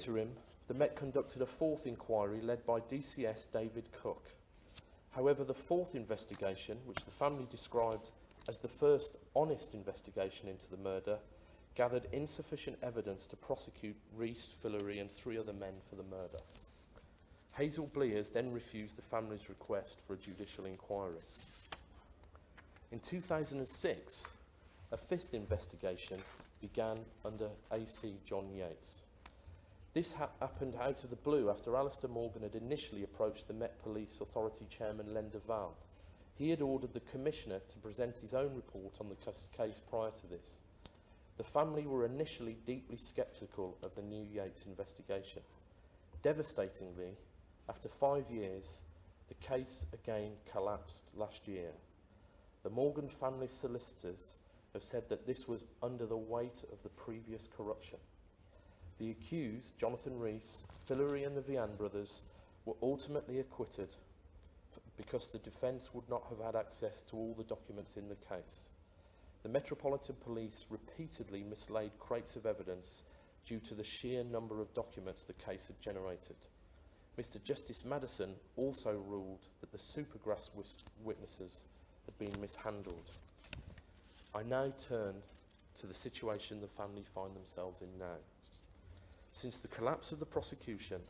interim, the Met conducted a fourth inquiry led by DCS David Cook. However, the fourth investigation, which the family described as the first honest investigation into the murder, gathered insufficient evidence to prosecute Rees, Fillery and 3 other men for the murder. Hazel Blears then refused the family's request for a judicial inquiry. In 2006, a fifth investigation began under AC John Yates. This happened out of the blue after Alistair Morgan had initially approached the Met Police Authority Chairman Len Val. He had ordered the Commissioner to present his own report on the case prior to this. The family were initially deeply sceptical of the new Yates investigation. Devastatingly, after 5 years, the case again collapsed last year. The Morgan family solicitors have said that this was under the weight of the previous corruption. The accused, Jonathan Rees, Fillery and the Vian brothers, were ultimately acquitted because the defence would not have had access to all the documents in the case. The Metropolitan Police repeatedly mislaid crates of evidence due to the sheer number of documents the case had generated. Mr. Justice Madison also ruled that the Supergrass witnesses had been mishandled. I now turn to the situation the family find themselves in now. Since the collapse of the prosecution,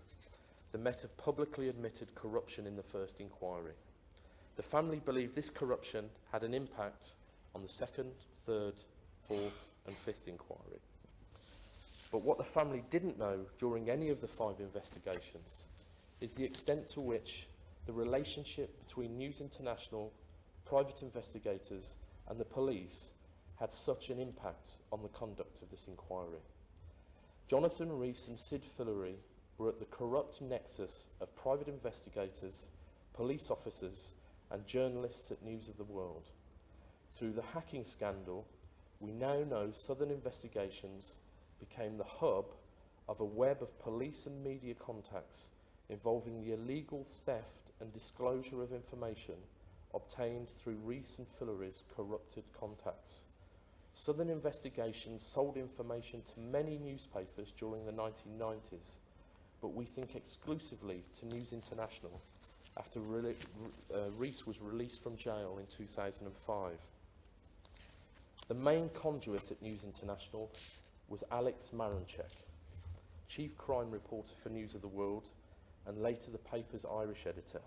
the Met have publicly admitted corruption in the first inquiry. The family believe this corruption had an impact on the second, third, fourth and fifth inquiry. But what the family didn't know during any of the 5 investigations is the extent to which the relationship between News International, private investigators and the police had such an impact on the conduct of this inquiry. Jonathan Rees and Sid Fillery were at the corrupt nexus of private investigators, police officers and journalists at News of the World. Through the hacking scandal, we now know Southern Investigations became the hub of a web of police and media contacts involving the illegal theft and disclosure of information obtained through Rees and Fillery's corrupted contacts. Southern Investigations sold information to many newspapers during the 1990s, but we think exclusively to News International after Rees was released from jail in 2005. The main conduit at News International was Alex Maranchek, chief crime reporter for News of the World and later the paper's Irish editor.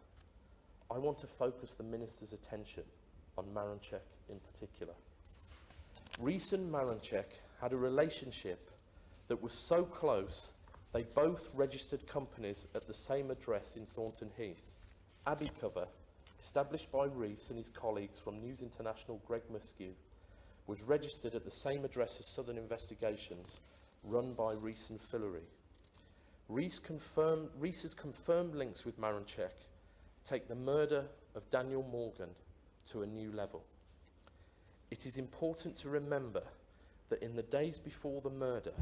I want to focus the Minister's attention on Maranchek in particular. Rees and Maranchek had a relationship that was so close they both registered companies at the same address in Thornton Heath. Abbey Cover, established by Rees and his colleagues from News International Greg Muskew, was registered at the same address as Southern Investigations, run by Rees and Fillery. Rees's confirmed links with Maranchek take the murder of Daniel Morgan to a new level. It is important to remember that in the days before the murder,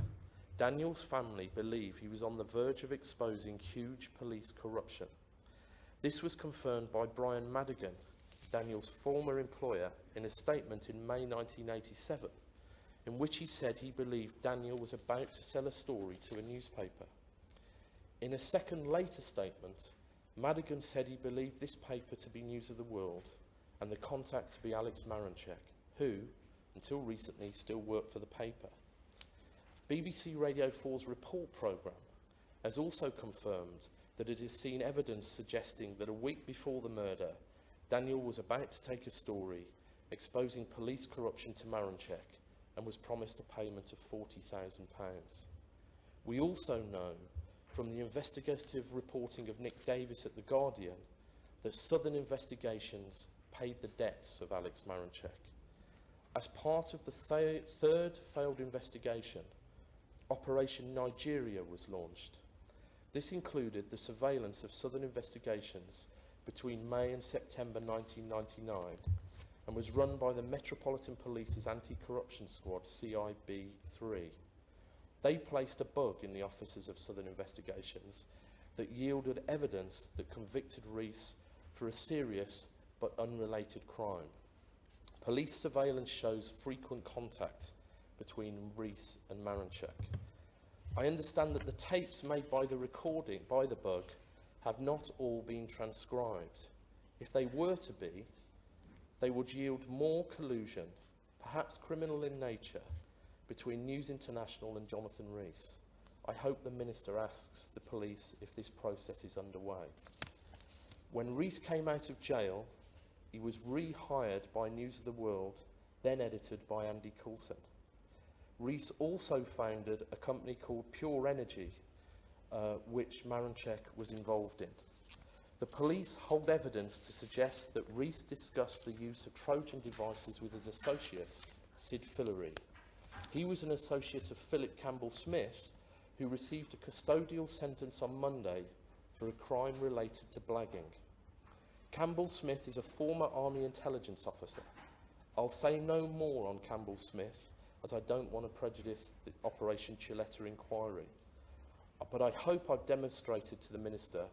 Daniel's family believe he was on the verge of exposing huge police corruption. This was confirmed by Brian Madigan, Daniel's former employer, in a statement in May 1987, in which he said he believed Daniel was about to sell a story to a newspaper. In a second later statement, Madigan said he believed this paper to be News of the World and the contact to be Alex Maranchek, who, until recently, still worked for the paper. BBC Radio 4's report programme has also confirmed that it has seen evidence suggesting that a week before the murder, Daniel was about to take a story exposing police corruption to Maranchek and was promised a payment of £40,000. We also know from the investigative reporting of Nick Davis at The Guardian that Southern Investigations paid the debts of Alex Maranchek. As part of the third failed investigation, Operation Nigeria was launched. This included the surveillance of Southern Investigations between May and September 1999 and was run by the Metropolitan Police's Anti-Corruption Squad, CIB3. They placed a bug in the officers of Southern Investigations that yielded evidence that convicted Rees for a serious but unrelated crime. Police surveillance shows frequent contact between Rees and Maranchek. I understand that the tapes made by the bug, have not all been transcribed. If they were to be, they would yield more collusion, perhaps criminal in nature, between News International and Jonathan Rees. I hope the Minister asks the police if this process is underway. When Rees came out of jail, he was rehired by News of the World, then edited by Andy Coulson. Rees also founded a company called Pure Energy, which Maranchek was involved in. The police hold evidence to suggest that Rees discussed the use of Trojan devices with his associate, Sid Fillery. He was an associate of Philip Campbell-Smith, who received a custodial sentence on Monday for a crime related to blagging. Campbell-Smith is a former Army intelligence officer. I'll say no more on Campbell-Smith, as I don't want to prejudice the Operation Chiletta inquiry. But I hope I've demonstrated to the Minister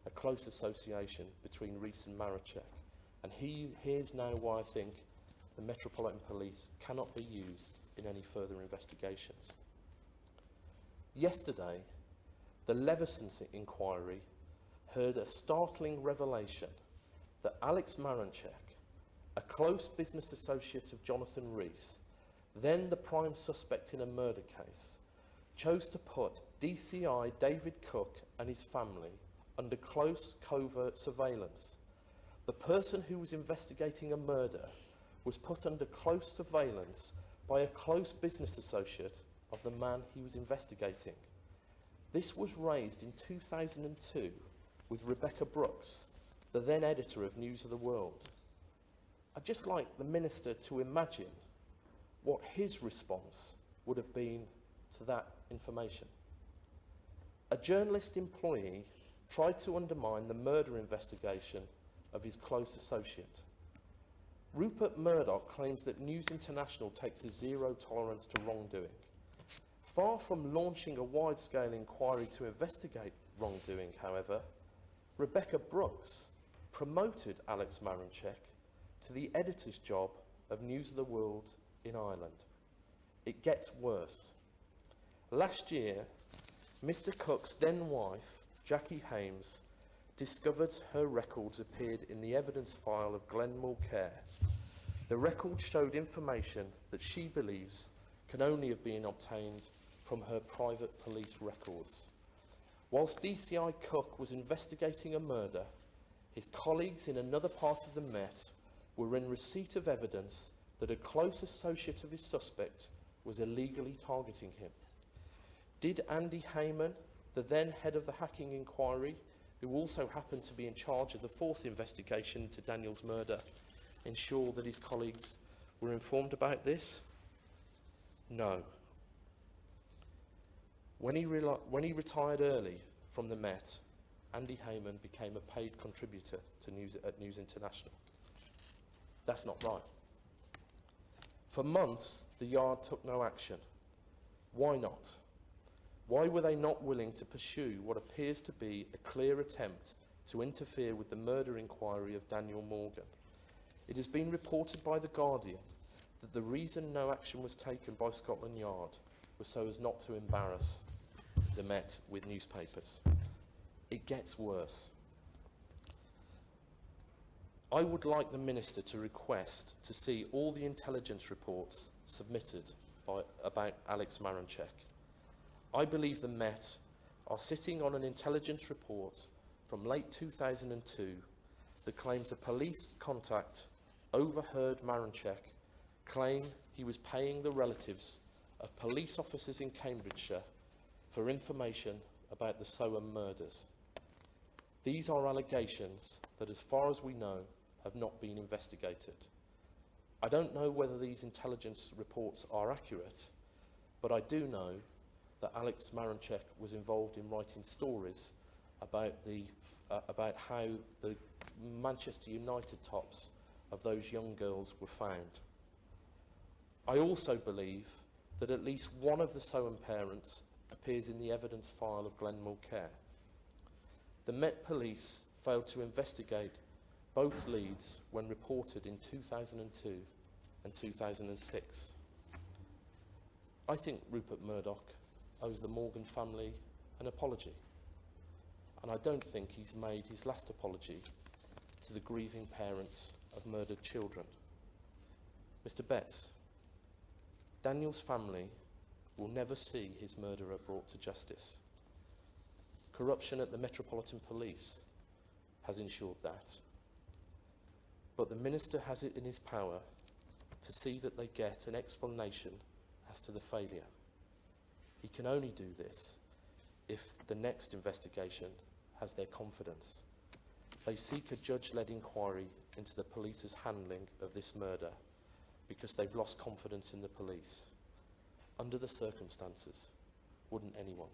a close association between Rees and Maranchek, and here's now why I think the Metropolitan Police cannot be used in any further investigations. Yesterday, the Leveson inquiry heard a startling revelation that Alex Maranchek, a close business associate of Jonathan Rees, then the prime suspect in a murder case, chose to put DCI David Cook and his family under close covert surveillance. The person who was investigating a murder was put under close surveillance by a close business associate of the man he was investigating. This was raised in 2002 with Rebecca Brooks, the then editor of News of the World. I'd just like the Minister to imagine what his response would have been to that information. A journalist employee tried to undermine the murder investigation of his close associate. Rupert Murdoch claims that News International takes a zero tolerance to wrongdoing. Far from launching a wide-scale inquiry to investigate wrongdoing, however, Rebecca Brooks promoted Alex Maranchek to the editor's job of News of the World in Ireland. It gets worse. Last year, Mr. Cook's then wife, Jackie Hames, discovered her records appeared in the evidence file of Glenmore Care. The records showed information that she believes can only have been obtained from her private police records. Whilst DCI Cook was investigating a murder, his colleagues in another part of the Met were in receipt of evidence that a close associate of his suspect was illegally targeting him. Did Andy Heyman, the then head of the hacking inquiry, who also happened to be in charge of the fourth investigation into Daniel's murder, ensure that his colleagues were informed about this? No. When he retired early from the Met, Andy Heyman became a paid contributor to News International. That's not right. For months, the Yard took no action. Why not? Why were they not willing to pursue what appears to be a clear attempt to interfere with the murder inquiry of Daniel Morgan? It has been reported by The Guardian that the reason no action was taken by Scotland Yard was so as not to embarrass the Met with newspapers. It gets worse. I would like the Minister to request to see all the intelligence reports submitted about Alex Maranchek. I believe the Met are sitting on an intelligence report from late 2002 that claims a police contact overheard Maranchek claim he was paying the relatives of police officers in Cambridgeshire for information about the Soham murders. These are allegations that, as far as we know, have not been investigated. I don't know whether these intelligence reports are accurate, but I do know that Alex Maranchek was involved in writing stories about how the Manchester United tops of those young girls were found. I also believe that at least one of the Soham parents appears in the evidence file of Glenmore Care. The Met Police failed to investigate both leads when reported in 2002 and 2006. I think Rupert Murdoch owes the Morgan family an apology. And I don't think he's made his last apology to the grieving parents of murdered children. Mr. Betts, Daniel's family will never see his murderer brought to justice. Corruption at the Metropolitan Police has ensured that. But the Minister has it in his power to see that they get an explanation as to the failure. He can only do this if the next investigation has their confidence. They seek a judge-led inquiry into the police's handling of this murder because they've lost confidence in the police. Under the circumstances, wouldn't anyone?